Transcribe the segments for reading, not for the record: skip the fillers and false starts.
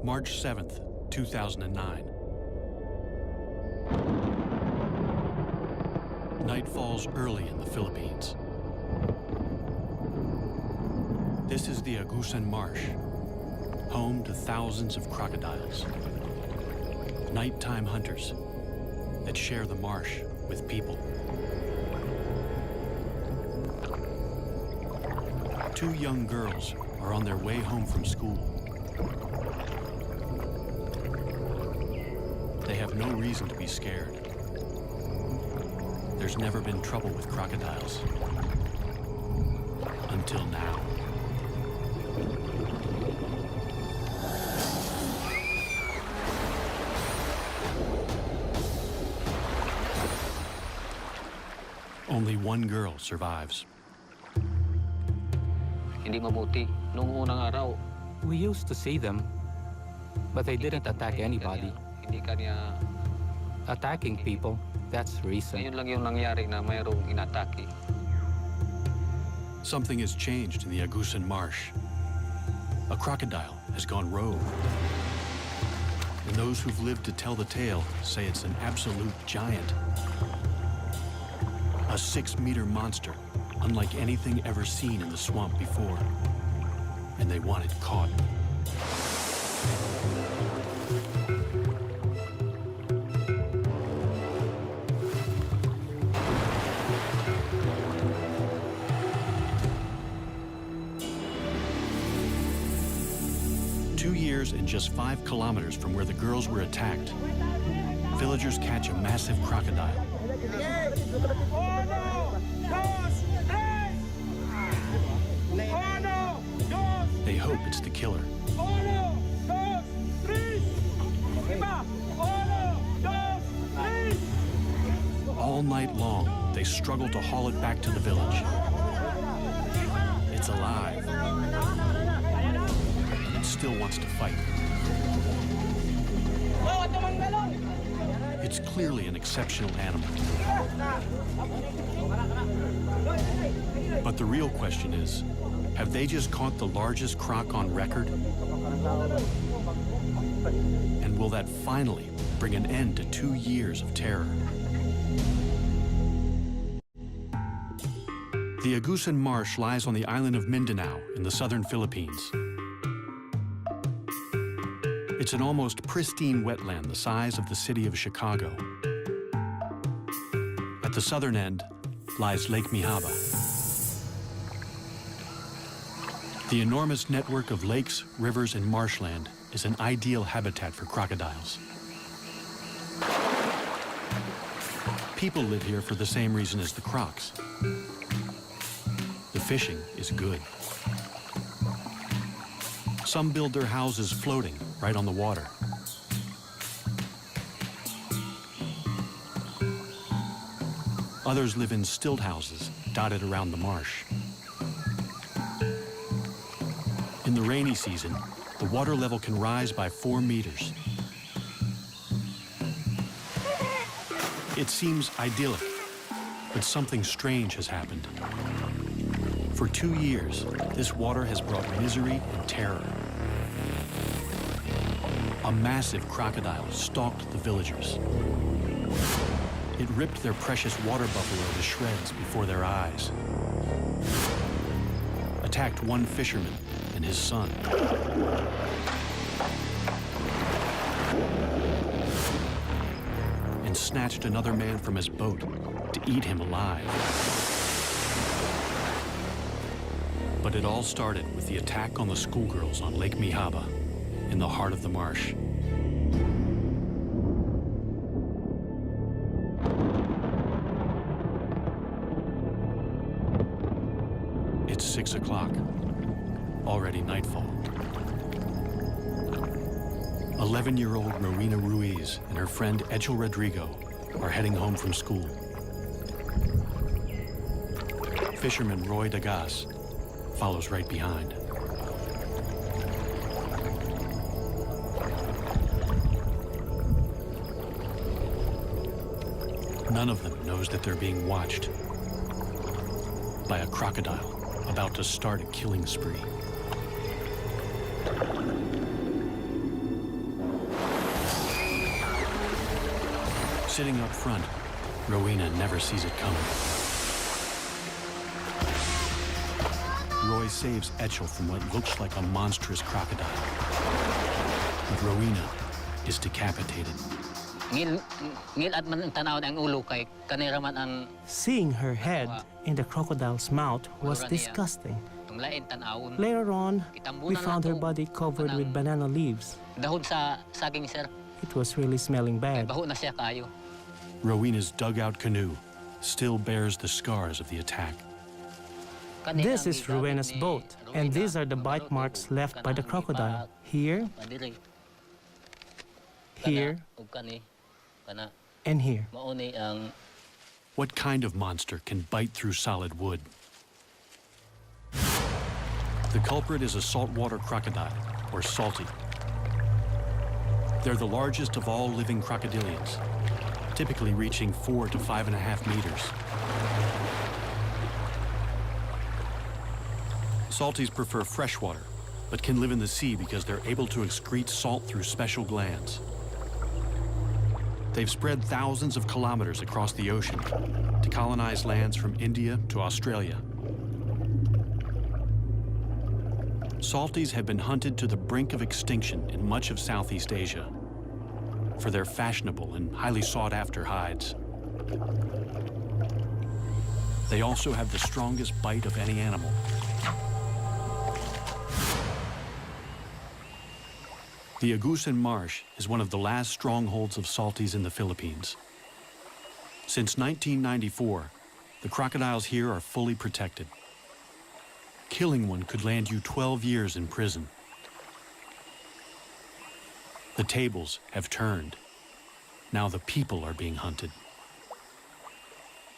March 7th, 2009. Night falls early in the Philippines. This is the Agusan Marsh, home to thousands of crocodiles. Nighttime hunters that share the marsh with people. Two young girls are on their way home from school. They have no reason to be scared. There's never been trouble with crocodiles. Until now. Only one girl survives. Hindi mabuti. Noong unang araw, We used to see them, but they didn't attack anybody. hindi kanya. Attacking people, that's recent. Ngayon lang yung nangyari na mayroong inatake. Something has changed in the Agusan Marsh. A crocodile has gone rogue. And those who've lived to tell the tale say it's an absolute giant. A 6-meter monster, unlike anything ever seen in the swamp before. And they want it caught. And just 5 kilometers from where the girls were attacked, villagers catch a massive crocodile. They hope it's the killer. All night long, they struggle to haul it back to the village. It's alive. It still wants to fight. It's clearly an exceptional animal. But the real question is, have they just caught the largest croc on record? And will that finally bring an end to 2 years of terror? The Agusan Marsh lies on the island of Mindanao in the southern Philippines. It's an almost pristine wetland the size of the city of Chicago. At the southern end lies Lake Mihaba. The enormous network of lakes, rivers, and marshland is an ideal habitat for crocodiles. People live here for the same reason as the crocs. The fishing is good. Some build their houses floating right on the water. Others live in stilt houses dotted around the marsh. In the rainy season, the water level can rise by 4 meters. It seems idyllic, but something strange has happened. For 2 years, this water has brought misery and terror. A massive crocodile stalked the villagers. It ripped their precious water buffalo to shreds before their eyes. attacked one fisherman and his son. And snatched another man from his boat to eat him alive. But it all started with the attack on the schoolgirls on Lake Mihaba, in the heart of the marsh. It's 6 o'clock, already nightfall. 11-year-old Rowena Ruiz and her friend Echel Rodrigo are heading home from school. Fisherman Roy Dagas follows right behind. None of them knows that they're being watched by a crocodile about to start a killing spree. Sitting up front, Rowena never sees it coming. Roy saves Echel from what looks like a monstrous crocodile. But Rowena is decapitated. Seeing her head in the crocodile's mouth was disgusting. Later on, we found her body covered with banana leaves. It was really smelling bad. Rowena's dugout canoe still bears the scars of the attack. This is Rowena's boat, and these are the bite marks left by the crocodile. Here, here, and here. What kind of monster can bite through solid wood? The culprit is a saltwater crocodile, or salty. They're the largest of all living crocodilians, typically reaching 4 to 5.5 meters. Salties prefer freshwater, but can live in the sea because they're able to excrete salt through special glands. They've spread thousands of kilometers across the ocean to colonize lands from India to Australia. Salties have been hunted to the brink of extinction in much of Southeast Asia for their fashionable and highly sought-after hides. They also have the strongest bite of any animal. The Agusan Marsh is one of the last strongholds of salties in the Philippines. Since 1994, the crocodiles here are fully protected. Killing one could land you 12 years in prison. The tables have turned. Now the people are being hunted.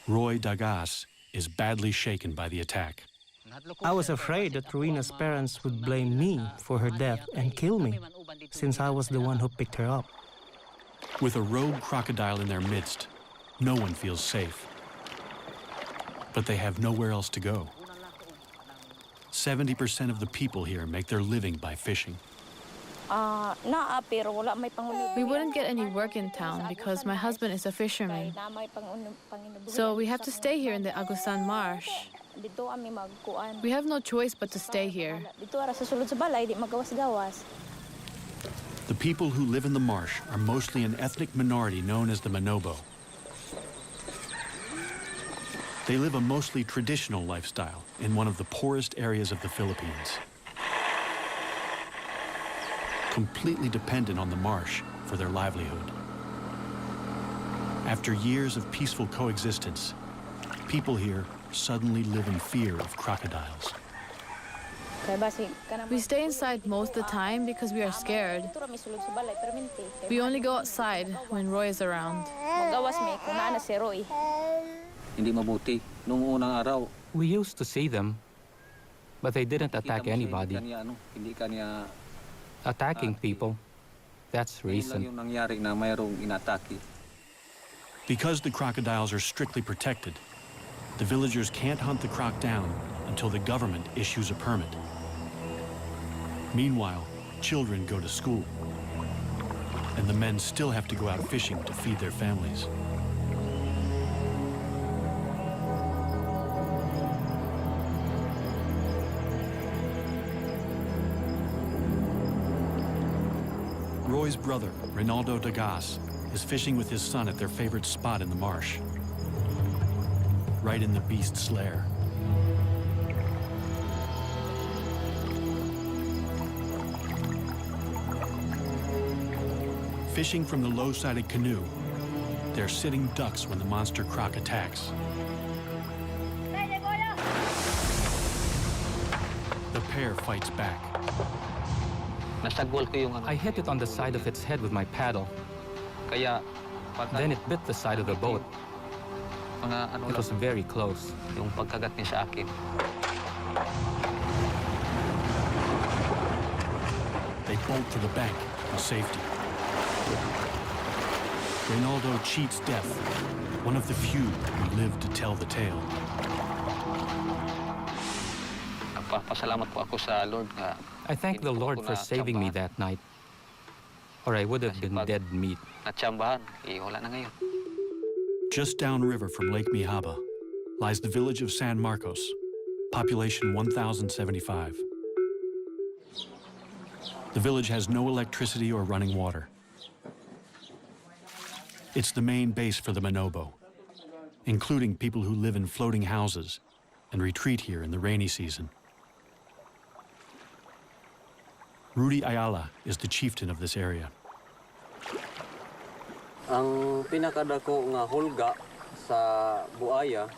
Roy Dagas is badly shaken by the attack. I was afraid that Rowena's parents would blame me for her death and kill me, since I was the one who picked her up. With a rogue crocodile in their midst, no one feels safe. But they have nowhere else to go. 70% of the people here make their living by fishing. We wouldn't get any work in town because my husband is a fisherman. So we have to stay here in the Agusan Marsh. We have no choice but to stay here. The people who live in the marsh are mostly an ethnic minority known as the Manobo. They live a mostly traditional lifestyle in one of the poorest areas of the Philippines. Completely dependent on the marsh for their livelihood. After years of peaceful coexistence, people here suddenly live in fear of crocodiles. We stay inside most of the time because we are scared. We only go outside when Roy is around. We used to see them, but they didn't attack anybody. Attacking people, that's recent. Because the crocodiles are strictly protected, the villagers can't hunt the croc down until the government issues a permit. Meanwhile, children go to school, and the men still have to go out fishing to feed their families. Roy's brother, Reynaldo Degas, is fishing with his son at their favorite spot in the marsh, right in the beast's lair. Fishing from the low-sided canoe, they're sitting ducks when the monster croc attacks. The pair fights back. Nasagwal ko yung I hit it on the side of its head with my paddle. Kaya Then it bit the side of the boat. mga ano It was very close. yung pagkagat niya sa akin. They bolt to the bank for safety. Reynaldo cheats death, one of the few who live to tell the tale. Nagpapasalamat po ako sa Lord nga I thank the Lord for saving me that night, or I would have been dead meat. natsambahan. Wala na ngayon. Just downriver from Lake Mihaba lies the village of San Marcos, population 1,075. The village has no electricity or running water. It's the main base for the Manobo, including people who live in floating houses and retreat here in the rainy season. Rudy Ayala is the chieftain of this area. Ang pinakadako nga hulga sa buaya.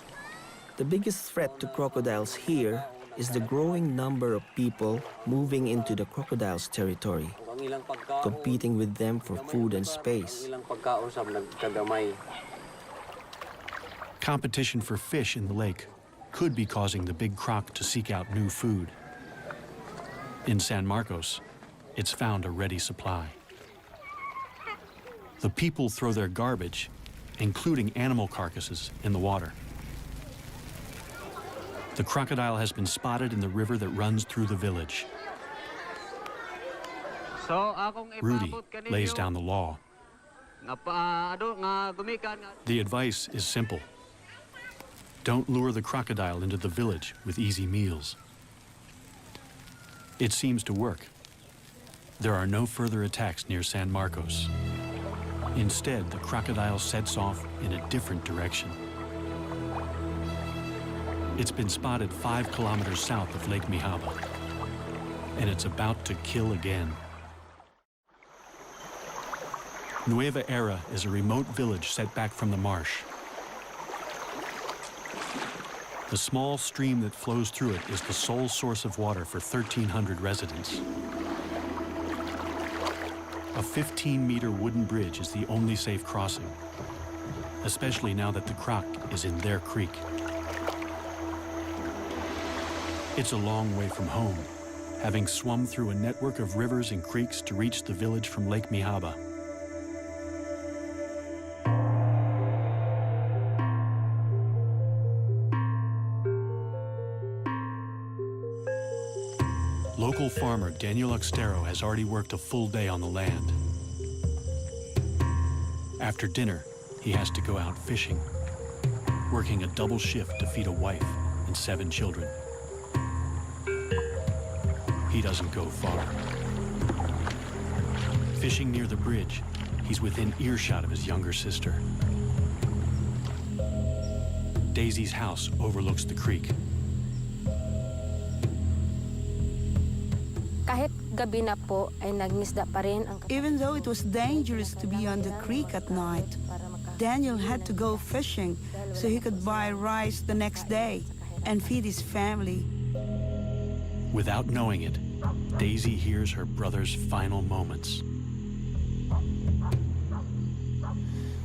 The biggest threat to crocodiles here is the growing number of people moving into the crocodiles' territory, Ang ilang pagkaon, competing with them for food and space. ang ilang pagkaon sa nagkagamay. Competition for fish in the lake could be causing the big croc to seek out new food. In San Marcos, it's found a ready supply. The people throw their garbage, including animal carcasses, in the water. The crocodile has been spotted in the river that runs through the village. So akong Rudy lays down the law. nga gumikan The advice is simple. Don't lure the crocodile into the village with easy meals. It seems to work. There are no further attacks near San Marcos. Instead, the crocodile sets off in a different direction. It's been spotted 5 kilometers south of Lake Mihaba, and it's about to kill again. Nueva Era is a remote village set back from the marsh. The small stream that flows through it is the sole source of water for 1,300 residents. A 15-meter wooden bridge is the only safe crossing, especially now that the croc is in their creek. It's a long way from home, having swum through a network of rivers and creeks to reach the village from Lake Mihaba. Local farmer Daniel Oxtero has already worked a full day on the land. After dinner, he has to go out fishing, working a double shift to feed a wife and 7 children. He doesn't go far. Fishing near the bridge, he's within earshot of his younger sister. Daisy's house overlooks the creek. Kahit gabi na po ay nagnisda pa rin ang Even though it was dangerous to be on the creek at night, Daniel had to go fishing so he could buy rice the next day and feed his family. Without knowing it, Daisy hears her brother's final moments.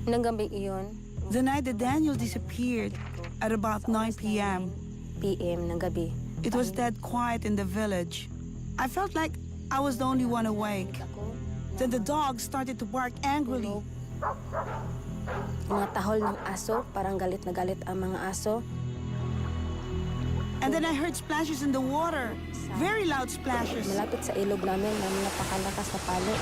ng gabi iyon, The night that Daniel disappeared at about 9 p.m., PM ng gabi. it was dead quiet in the village. I felt like I was the only one awake. Then the dog started to bark angrily. Mga tahol ng aso, parang galit na galit ang mga aso. And then I heard splashes in the water. Very loud splashes. Malapit sa ilog namin na napakalakas na palo.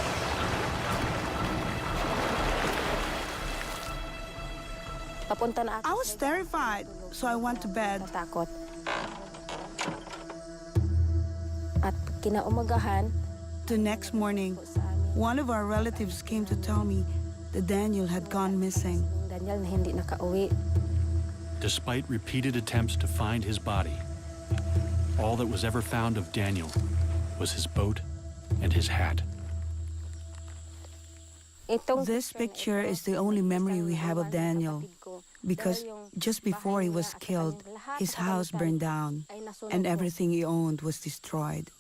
Papunta na I ako was terrified, so I went to bed. natakot. At kinaumagahan, The next morning, sa amin, One of our relatives came to tell me that Daniel had gone missing. Daniel na hindi nakauwi. Despite repeated attempts to find his body, all that was ever found of Daniel was his boat and his hat. This picture is the only memory we have of Daniel, because just before he was killed, his house burned down and everything he owned was destroyed.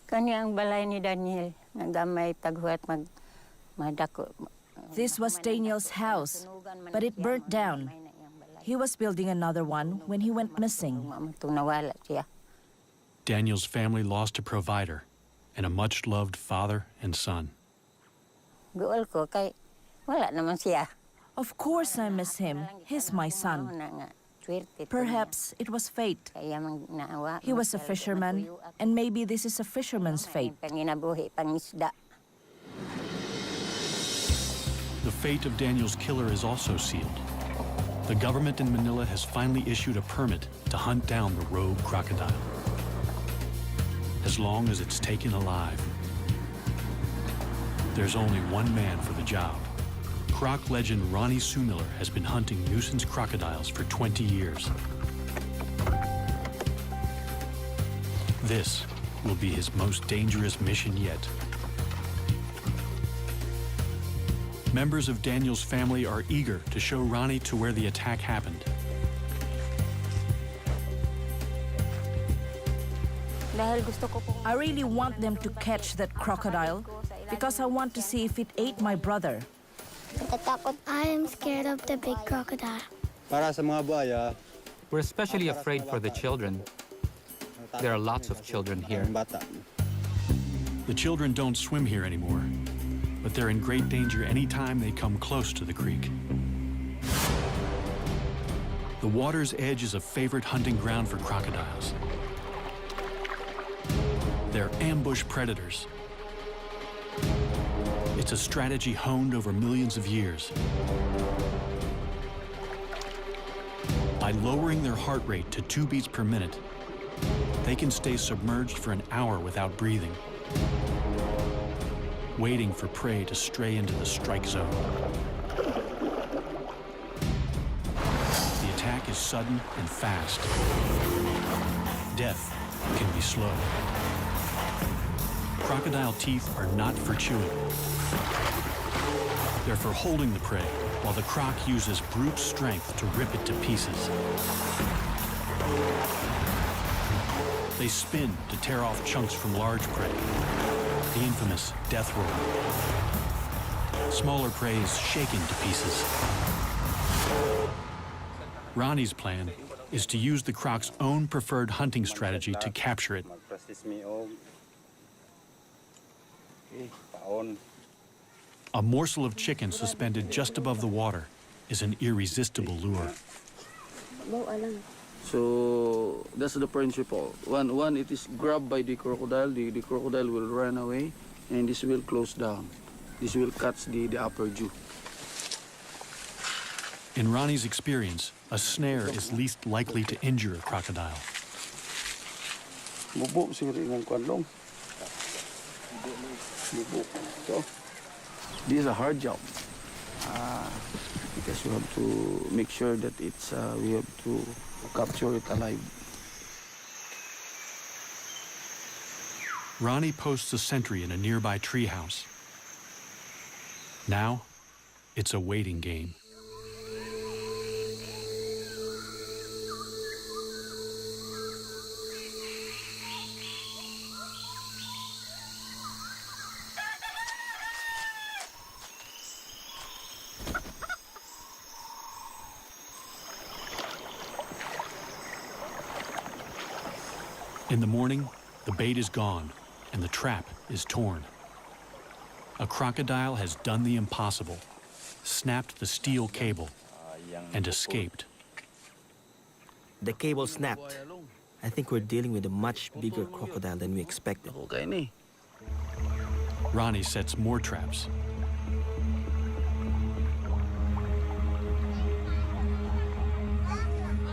Kani ang balay ni Daniel, nagamay taghuat madako. This was Daniel's house, but it burnt down. He was building another one when he went missing. Nawala siya. Daniel's family lost a provider and a much-loved father and son. Guol ko kay wala naman siya. Of course I miss him. He's my son. Perhaps it was fate. He was a fisherman, and maybe this is a fisherman's fate. Pangisda. The fate of Daniel's killer is also sealed. The government in Manila has finally issued a permit to hunt down the rogue crocodile, as long as it's taken alive. There's only one man for the job. Croc legend Ronnie Sumiller has been hunting nuisance crocodiles for 20 years. This will be his most dangerous mission yet. Members of Daniel's family are eager to show Ronnie to where the attack happened. I really want them to catch that crocodile because I want to see if it ate my brother. I am scared of the big crocodile. Para sa mga buhaya, We're especially afraid for the children. There are lots of children here. bata. The children don't swim here anymore, but they're in great danger anytime they come close to the creek. The water's edge is a favorite hunting ground for crocodiles. They're ambush predators. It's a strategy honed over millions of years. By lowering their heart rate to 2 beats per minute, they can stay submerged for an hour without breathing, waiting for prey to stray into the strike zone. The attack is sudden and fast. Death can be slow. Crocodile teeth are not for chewing. They're for holding the prey, while the croc uses brute strength to rip it to pieces. They spin to tear off chunks from large prey, the infamous death roll. Smaller prey is shaken to pieces. Ronnie's plan is to use the croc's own preferred hunting strategy to capture it. A morsel of chicken suspended just above the water is an irresistible lure. So that's the principle. When it is grabbed by the crocodile, the crocodile will run away and this will close down. This will catch the upper jaw. In Ronnie's experience, a snare is least likely to injure a crocodile. Bubo siguro yung kwanlong. So, this is a hard job because you have to make sure that it's we have to capture it alive. Ronnie posts a sentry in a nearby treehouse. Now, it's a waiting game. In the morning, the bait is gone and the trap is torn. A crocodile has done the impossible, snapped the steel cable, and escaped. The cable snapped. I think we're dealing with a much bigger crocodile than we expected. Ronnie sets more traps.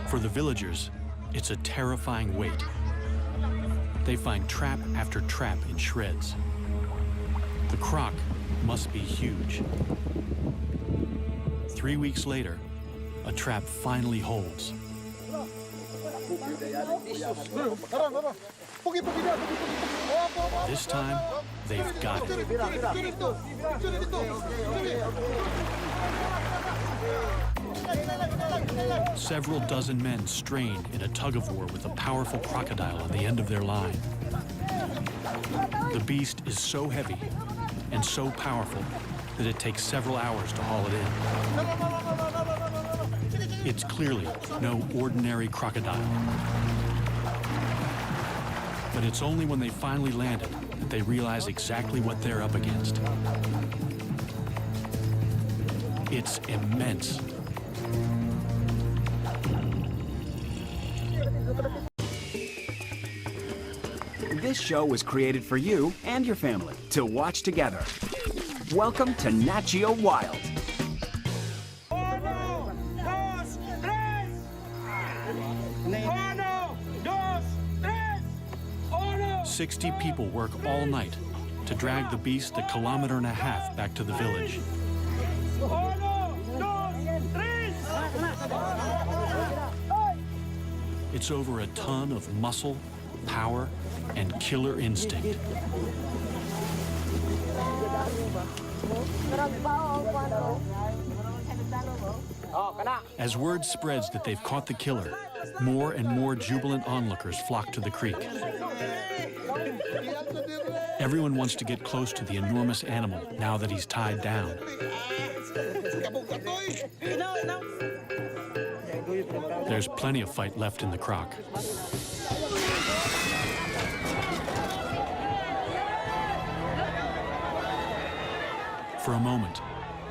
For the villagers, it's a terrifying wait. They find trap after trap in shreds. The croc must be huge. 3 weeks later, a trap finally holds. This time, they've got it. Several dozen men strain in a tug-of-war with a powerful crocodile on the end of their line. The beast is so heavy and so powerful that it takes several hours to haul it in. It's clearly no ordinary crocodile. But it's only when they finally land it that they realize exactly what they're up against. It's immense. This show was created for you and your family to watch together. Welcome to Nat Geo Wild. 60 people work all night to drag the beast 1.5 kilometers back to the village. It's over a ton of muscle, power, and killer instinct. As word spreads that they've caught the killer, more and more jubilant onlookers flock to the creek. Everyone wants to get close to the enormous animal now that he's tied down. There's plenty of fight left in the croc. For a moment,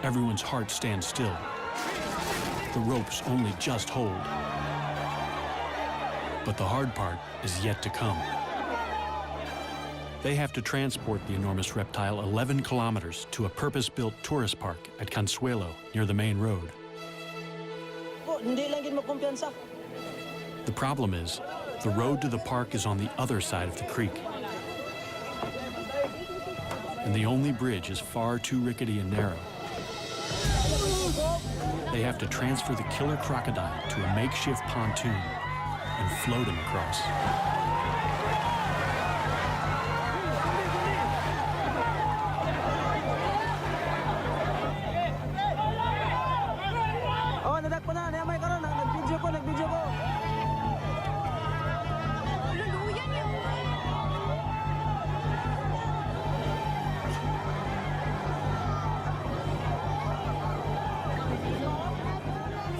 everyone's heart stands still. The ropes only just hold. But the hard part is yet to come. They have to transport the enormous reptile 11 kilometers to a purpose-built tourist park at Consuelo, near the main road. The problem is, the road to the park is on the other side of the creek. And the only bridge is far too rickety and narrow. They have to transfer the killer crocodile to a makeshift pontoon and float him across.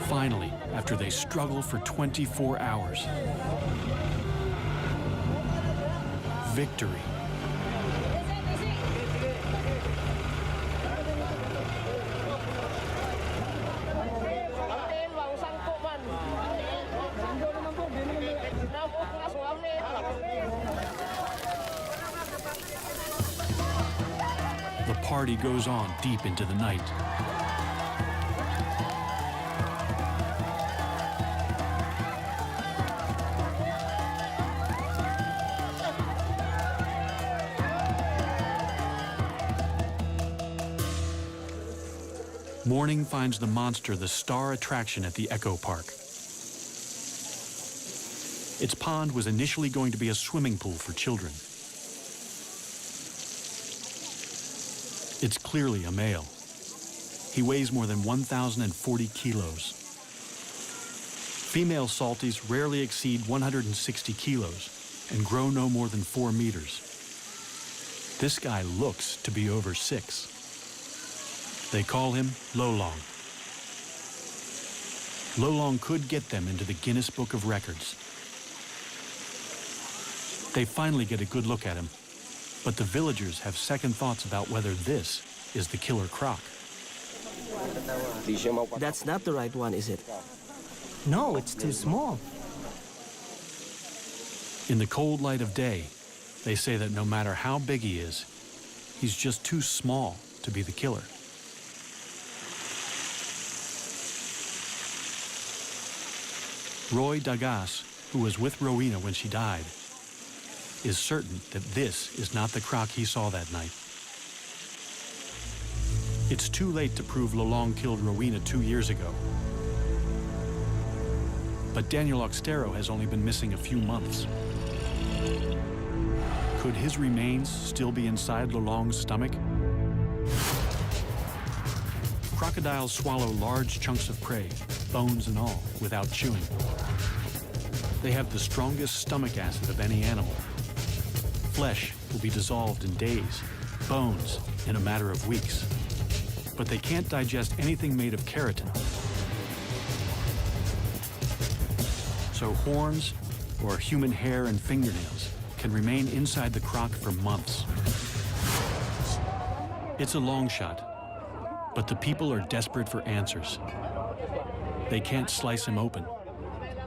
Finally, after they struggle for 24 hours, victory. The party goes on deep into the night. Morning finds the monster the star attraction at the Echo Park. Its pond was initially going to be a swimming pool for children. It's clearly a male. He weighs more than 1,040 kilos. Female salties rarely exceed 160 kilos and grow no more than 4 meters. This guy looks to be over 6. They call him Lolong. Lolong could get them into the Guinness Book of Records. They finally get a good look at him, but the villagers have second thoughts about whether this is the killer croc. That's not the right one, is it? No, it's too small. In the cold light of day, they say that no matter how big he is, he's just too small to be the killer. Roy Dagas, who was with Rowena when she died, is certain that this is not the croc he saw that night. It's too late to prove Lolong killed Rowena 2 years ago. But Daniel Oxtero has only been missing a few months. Could his remains still be inside Lolong's stomach? Crocodiles swallow large chunks of prey, bones and all, without chewing. They have the strongest stomach acid of any animal. Flesh will be dissolved in days, bones in a matter of weeks. But they can't digest anything made of keratin. So horns or human hair and fingernails can remain inside the croc for months. It's a long shot, but the people are desperate for answers. They can't slice him open.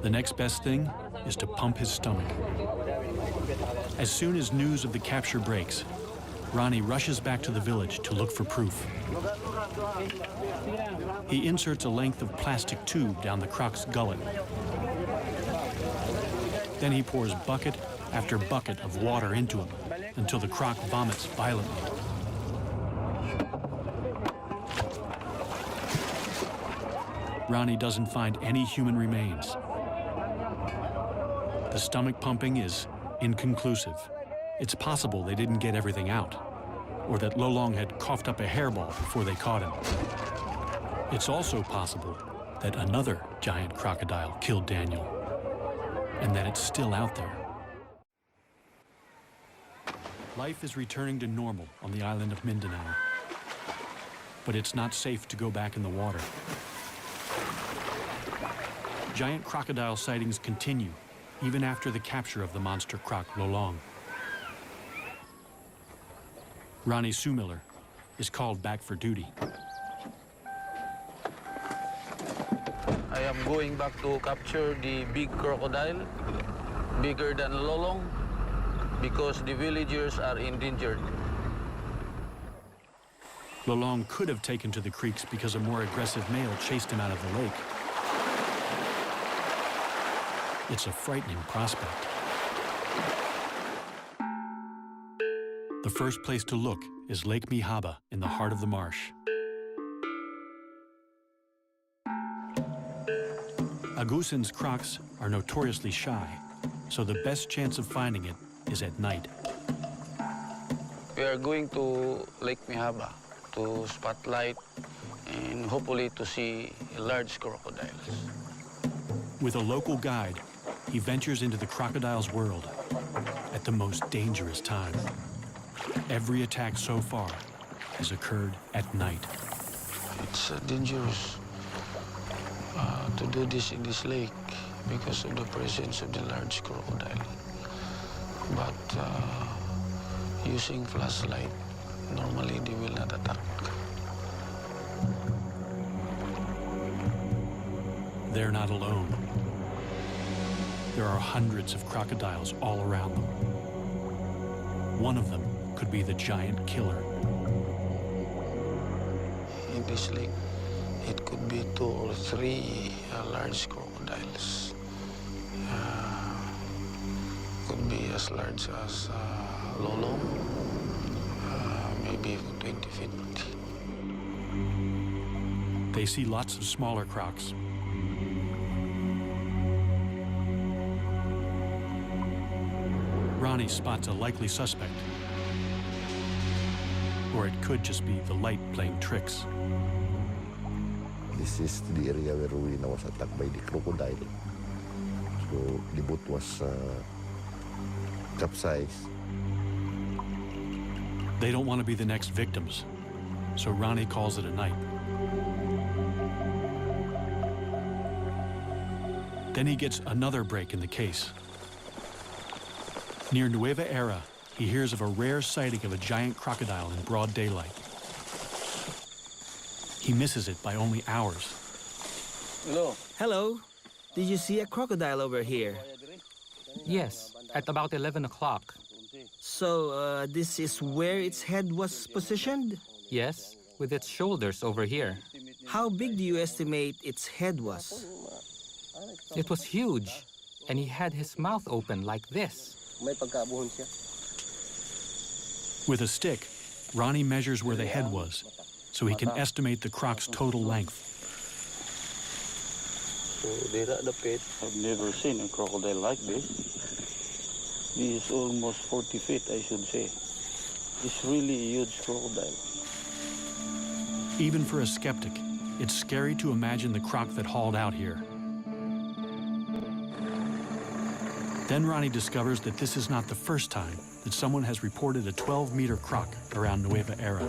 The next best thing is to pump his stomach. As soon as news of the capture breaks, Ronnie rushes back to the village to look for proof. He inserts a length of plastic tube down the croc's gullet. Then he pours bucket after bucket of water into him until the croc vomits violently. Ronnie doesn't find any human remains. The stomach pumping is inconclusive. It's possible they didn't get everything out, or that Lolong had coughed up a hairball before they caught him. It's also possible that another giant crocodile killed Daniel, and that it's still out there. Life is returning to normal on the island of Mindanao, but it's not safe to go back in the water. Giant crocodile sightings continue even after the capture of the monster croc Lolong. Ronnie Sumiller is called back for duty. I am going back to capture the big crocodile, bigger than Lolong, because the villagers are endangered. Lolong could have taken to the creeks because a more aggressive male chased him out of the lake. It's a frightening prospect. The first place to look is Lake Mihaba in the heart of the marsh. Agusan's crocs are notoriously shy, so the best chance of finding it is at night. We are going to Lake Mihaba to spotlight and hopefully to see large crocodiles. With a local guide, he ventures into the crocodile's world at the most dangerous time. Every attack so far has occurred at night. It's dangerous to do this in this lake because of the presence of the large crocodile. But using flashlight, normally they will not attack. They're not alone. There are hundreds of crocodiles all around them. One of them could be the giant killer. In this lake, it could be 2 or 3 large crocodiles. Could be as large as Lolong, maybe 20 feet. They see lots of smaller crocs. Ronnie spots a likely suspect. Or it could just be the light playing tricks. This is the area where Rowena was attacked by the crocodile. So the boat was capsized. They don't want to be the next victims, so Ronnie calls it a night. Then he gets another break in the case. Near Nueva Era, he hears of a rare sighting of a giant crocodile in broad daylight. He misses it by only hours. Hello. Hello. Did you see a crocodile over here? Yes, at about 11 o'clock. So, this is where its head was positioned? Yes, with its shoulders over here. How big do you estimate its head was? It was huge, and he had his mouth open like this. With a stick, Ronnie measures where the head was, so he can estimate the croc's total length. So I've never seen a crocodile like this. This is almost 40 feet, I should say. It's really a huge crocodile. Even for a skeptic, it's scary to imagine the croc that hauled out here. Then Ronnie discovers that this is not the first time that someone has reported a 12-meter croc around Nueva Era.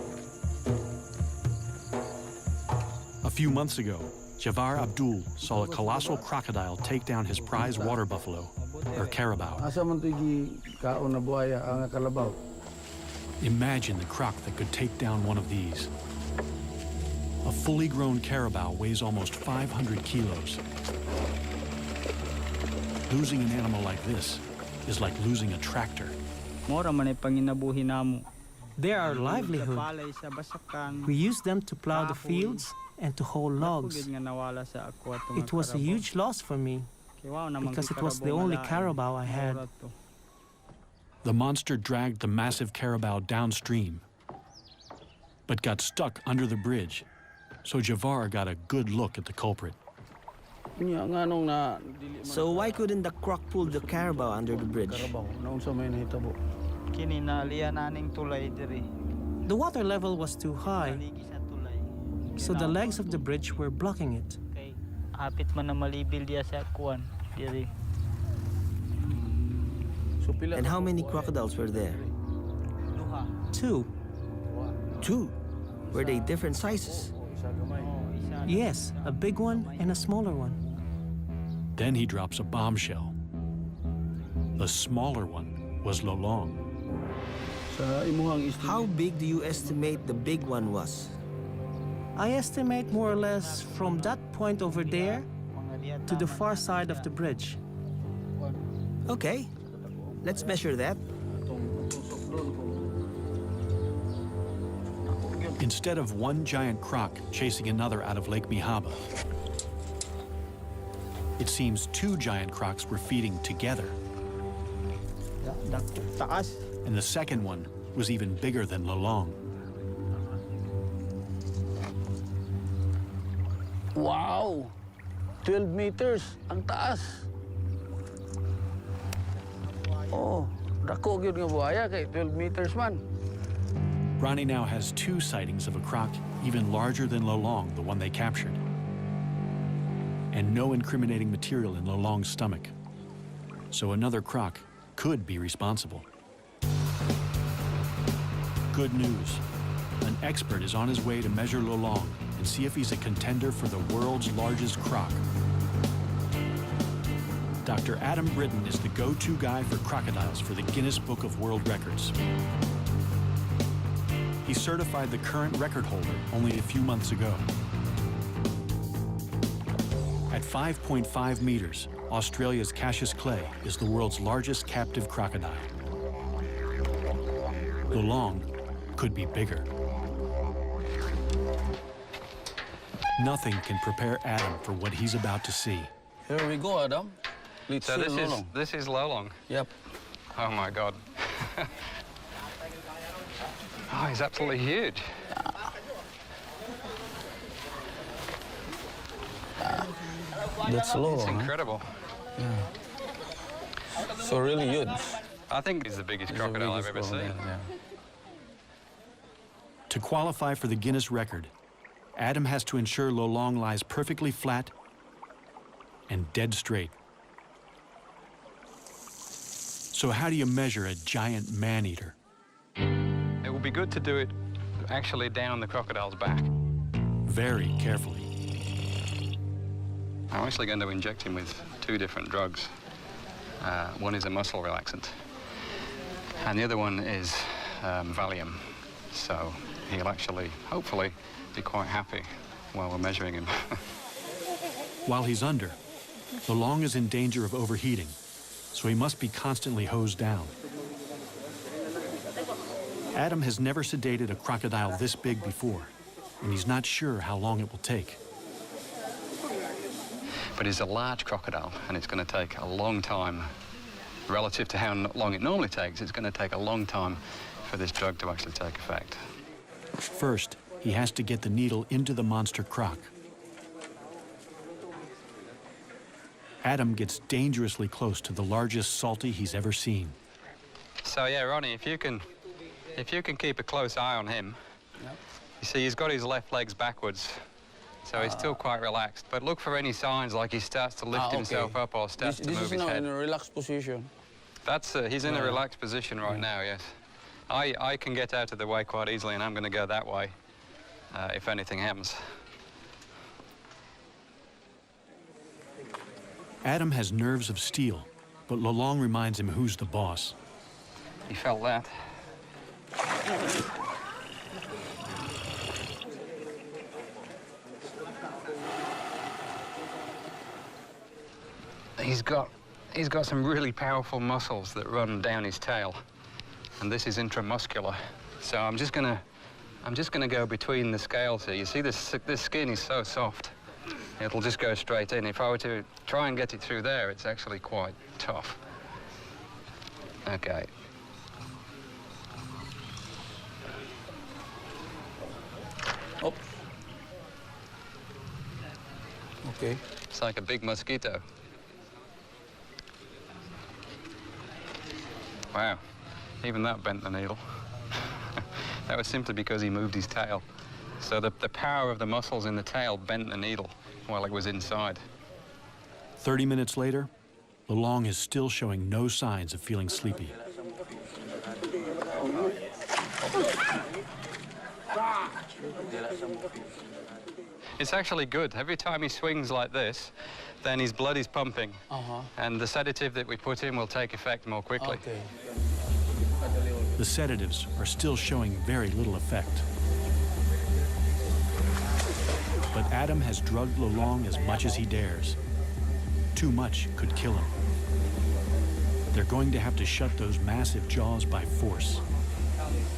A few months ago, Javar Abdul saw a colossal crocodile take down his prize water buffalo, or carabao. Imagine the croc that could take down one of these. A fully grown carabao weighs almost 500 kilos. Losing an animal like this is like losing a tractor. They are our livelihood. We use them to plow the fields and to haul logs. It was a huge loss for me because it was the only carabao I had. The monster dragged the massive carabao downstream, but got stuck under the bridge, so Javar got a good look at the culprit. So why couldn't the croc pull the carabao under the bridge? The water level was too high, so the legs of the bridge were blocking it. And how many crocodiles were there? Two. Two? Were they different sizes? Yes, a big one and a smaller one. Then he drops a bombshell. The smaller one was Lolong. How big do you estimate the big one was? I estimate more or less from that point over there to the far side of the bridge. Okay, let's measure that. Instead of one giant croc chasing another out of Lake Mihaba, it seems two giant crocs were feeding together. And the second one was even bigger than Lolong. Wow! 12 meters, ang taas. Oh, dako gyud nga buhaya kay 12 meters man. Ronnie now has two sightings of a croc even larger than Lolong, the one they captured, and no incriminating material in Lolong's stomach. So another croc could be responsible. Good news. An expert is on his way to measure Lolong and see if he's a contender for the world's largest croc. Dr. Adam Britton is the go-to guy for crocodiles for the Guinness Book of World Records. He certified the current record holder only a few months ago. At 5.5 meters, Australia's Cassius clay is the world's largest captive crocodile. Lolong could be bigger. Nothing can prepare Adam for what he's about to see. Here we go, Adam. Let's So see this Lolong. is Lolong. Yep. Oh my God. Oh, he's absolutely huge. That's Lolong. It's incredible. Yeah. So really huge. I think he's the biggest crocodile I've ever seen. To qualify for the Guinness record, Adam has to ensure Lolong lies perfectly flat and dead straight. So how do you measure a giant man-eater? It would be good to do it actually down the crocodile's back. Very carefully. I'm actually going to inject him with two different drugs. One is a muscle relaxant, and the other one is Valium. So he'll actually, hopefully, be quite happy while we're measuring him. While he's under, Lolong is in danger of overheating, so he must be constantly hosed down. Adam has never sedated a crocodile this big before, and he's not sure how long it will take. But it's a large crocodile, and it's going to take a long time. Relative to how long it normally takes, it's going to take a long time for this drug to actually take effect. First, he has to get the needle into the monster croc. Adam gets dangerously close to the largest salty he's ever seen. So yeah, Ronnie, if you can keep a close eye on him, you see he's got his left legs backwards, so he's still quite relaxed. But look for any signs like he starts to lift himself up or starts to move his head. This is in a relaxed position. That's he's in a relaxed position right now. Yes, I can get out of the way quite easily, and I'm going to go that way if anything happens. Adam has nerves of steel, but Lolong reminds him who's the boss. He felt that. He's got some really powerful muscles that run down his tail, and this is intramuscular. So I'm just gonna go between the scales here. You see this skin is so soft. It'll just go straight in. If I were to try and get it through there, it's actually quite tough. Okay. Oh. Okay. It's like a big mosquito. Wow, even that bent the needle. That was simply because he moved his tail. So the power of the muscles in the tail bent the needle while it was inside. 30 minutes later, Lolong is still showing no signs of feeling sleepy. It's actually good. Every time he swings like this, then his blood is pumping. And the sedative that we put in will take effect more quickly. Okay. The sedatives are still showing very little effect. But Adam has drugged Lolong as much as he dares. Too much could kill him. They're going to have to shut those massive jaws by force.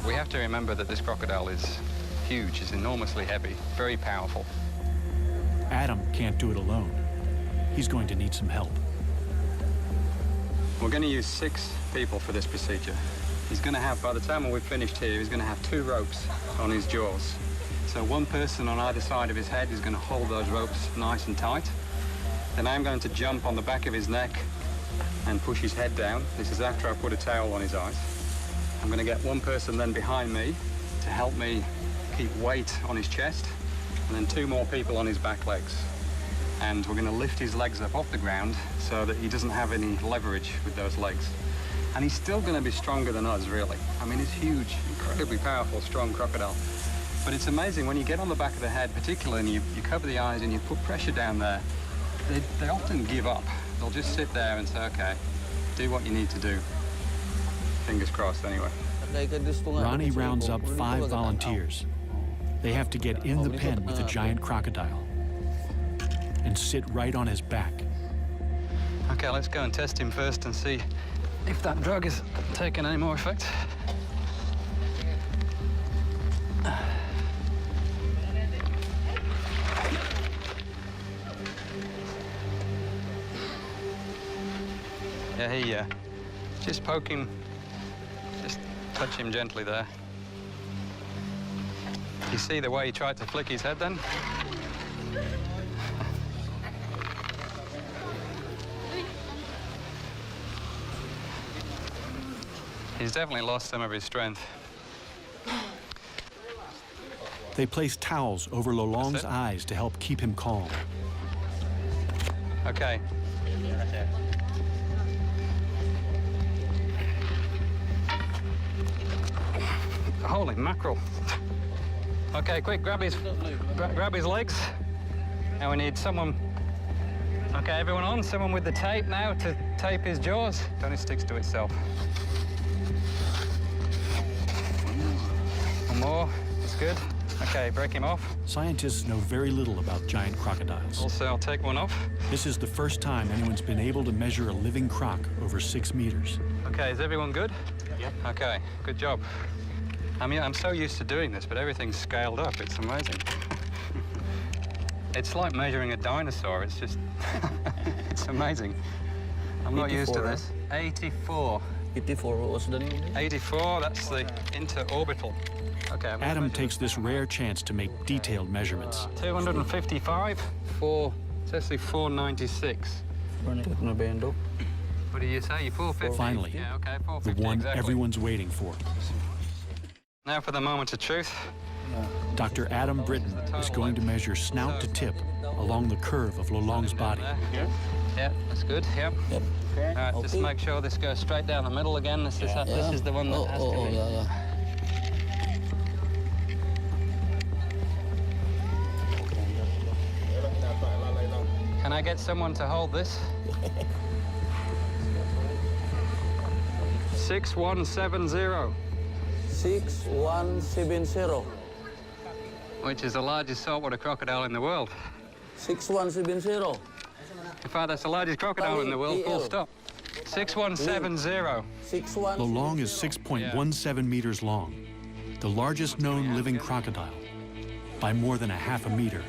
We have to remember that this crocodile is huge, is enormously heavy, very powerful. Adam can't do it alone. He's going to need some help. We're going to use 6 people for this procedure. He's going to have, by the time we've finished here, he's going to have 2 ropes on his jaws. So one person on either side of his head is going to hold those ropes nice and tight. Then I'm going to jump on the back of his neck and push his head down. This is after I put a towel on his eyes. I'm going to get one person then behind me to help me keep weight on his chest, and then 2 more people on his back legs. And we're going to lift his legs up off the ground so that he doesn't have any leverage with those legs. And he's still going to be stronger than us, really. I mean, he's huge, incredibly powerful, strong crocodile. But it's amazing, when you get on the back of the head, particularly, and you cover the eyes and you put pressure down there, they often give up. They'll just sit there and say, okay, do what you need to do. Fingers crossed, anyway. Ronnie rounds up 5 volunteers. They have to get in the pen with the giant crocodile and sit right on his back. Okay, let's go and test him first and see if that drug is taking any more effect. Yeah, just poke him, just touch him gently there. You see the way he tried to flick his head then? He's definitely lost some of his strength. They place towels over Lolong's eyes to help keep him calm. Okay. Holy mackerel. Okay, quick, grab his legs. Now we need someone. Okay, everyone on, someone with the tape now to tape his jaws. Don't it sticks to itself. One more, that's good. Okay, break him off. Scientists know very little about giant crocodiles. Also, I'll take one off. This is the first time anyone's been able to measure a living croc over 6 meters. Okay, is everyone good? Yep. Okay, good job. I mean, I'm so used to doing this, but everything's scaled up. It's amazing. It's like measuring a dinosaur. It's just, it's amazing. I'm not used to this. 84. 84, what was the name? 84, that's the interorbital. Okay, Adam takes this rare chance to make detailed measurements. 255, it's actually 496. What do you say? 450? Finally, yeah, okay, 450, the one exactly. everyone's waiting for. Now for the moment of truth. Dr. Adam Britton is going to measure snout to tip along the curve of Lolong's body. Yeah, that's good, yep. All right, just make sure this goes straight down the middle again. This is the one that has to be. Can I get someone to hold this? 6170. 6170. Which is the largest saltwater crocodile in the world. 6170. In fact, that's the largest crocodile in the world, full stop. 6170. Lolong is 6.17 meters long, the largest known living crocodile, by more than a half a meter.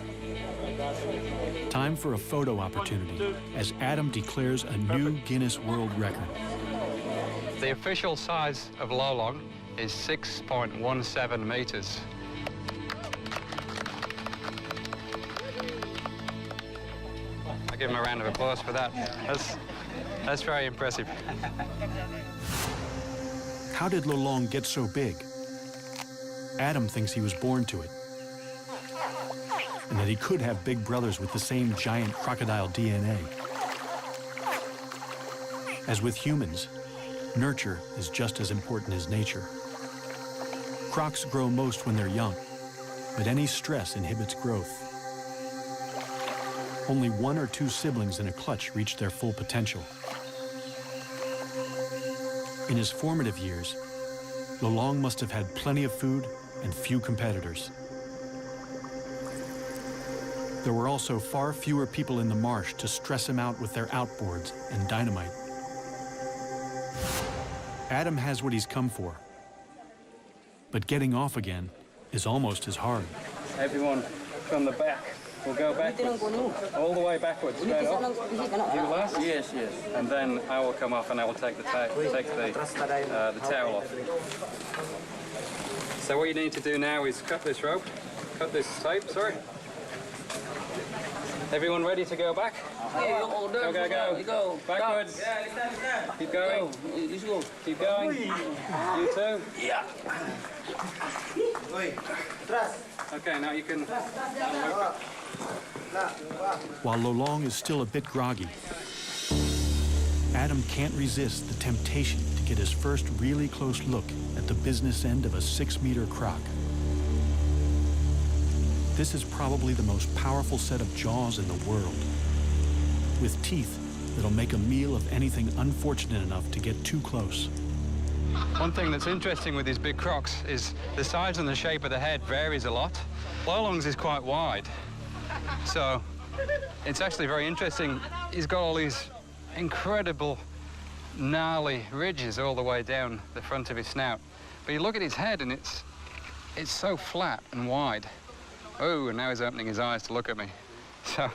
Time for a photo opportunity as Adam declares a new Guinness World Record. The official size of Lolong is 6.17 meters. I'll give him a round of applause for that. That's very impressive. How did Lolong get so big? Adam thinks he was born to it, and that he could have big brothers with the same giant crocodile DNA. As with humans, nurture is just as important as nature. Crocs grow most when they're young, but any stress inhibits growth. Only 1 or 2 siblings in a clutch reach their full potential. In his formative years, Lolong must have had plenty of food and few competitors. There were also far fewer people in the marsh to stress him out with their outboards and dynamite. Adam has what he's come for, but getting off again is almost as hard. Everyone from the back will go backwards, all the way backwards, straight off. You last? Yes. And then I will come off and I will take the towel off. So what you need to do now is cut this rope, cut this tape, sorry. Everyone ready to go back? Go. Backwards. Keep going. Keep going. You too. Yeah. Okay, now you can. While Lolong is still a bit groggy, Adam can't resist the temptation to get his first really close look at the business end of a 6-meter croc. This is probably the most powerful set of jaws in the world, with teeth that'll make a meal of anything unfortunate enough to get too close. One thing that's interesting with these big crocs is the size and the shape of the head varies a lot. Lolong's is quite wide, so it's actually very interesting. He's got all these incredible gnarly ridges all the way down the front of his snout. But you look at his head and it's so flat and wide. Oh, and now he's opening his eyes to look at me. So,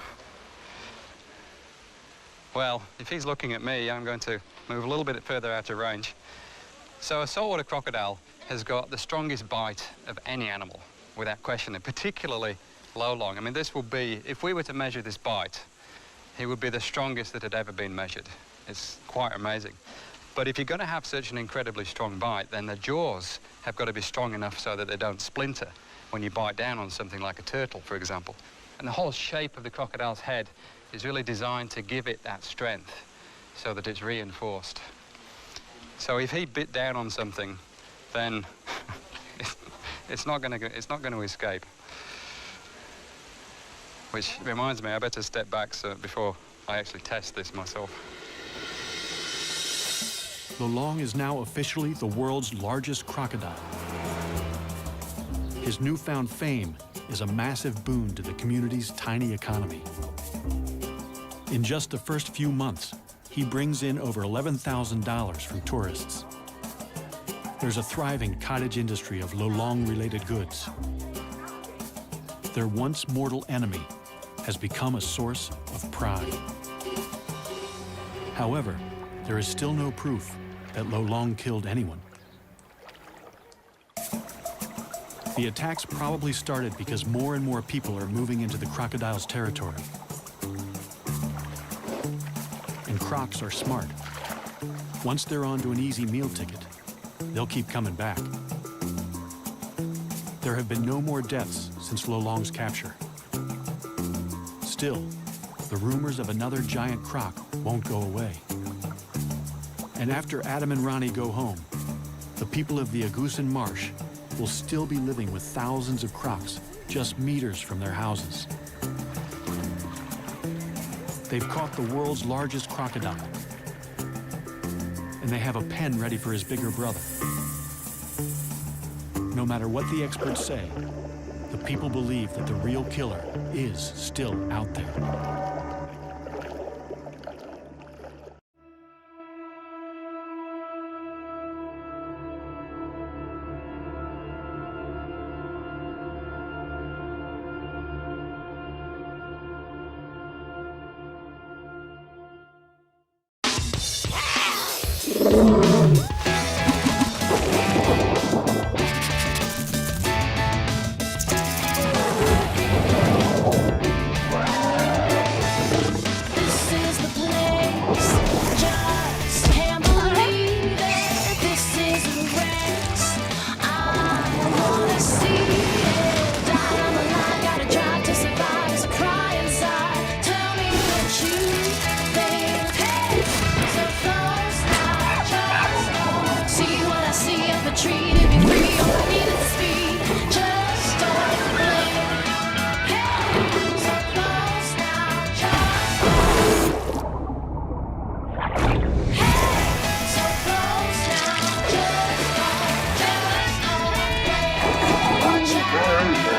well, if he's looking at me, I'm going to move a little bit further out of range. So a saltwater crocodile has got the strongest bite of any animal, without question, and particularly Lolong. I mean, this will be, if we were to measure this bite, he would be the strongest that had ever been measured. It's quite amazing. But if you're going to have such an incredibly strong bite, then the jaws have got to be strong enough so that they don't splinter when you bite down on something like a turtle, for example. And the whole shape of the crocodile's head is really designed to give it that strength so that it's reinforced. So if he bit down on something, then it's not going to escape. Which reminds me, I better step back before I actually test this myself. Lolong is now officially the world's largest crocodile. His newfound fame is a massive boon to the community's tiny economy. In just the first few months, he brings in over $11,000 from tourists. There's a thriving cottage industry of Lolong-related goods. Their once mortal enemy has become a source of pride. However, there is still no proof that Lo Long killed anyone. The attacks probably started because more and more people are moving into the crocodile's territory. And crocs are smart. Once they're onto an easy meal ticket, they'll keep coming back. There have been no more deaths since Lo Long's capture. Still, the rumors of another giant croc won't go away. And after Adam and Ronnie go home, the people of the Agusan Marsh will still be living with thousands of crocs just meters from their houses. They've caught the world's largest crocodile, and they have a pen ready for his bigger brother. No matter what the experts say, the people believe that the real killer is still out there. Burn.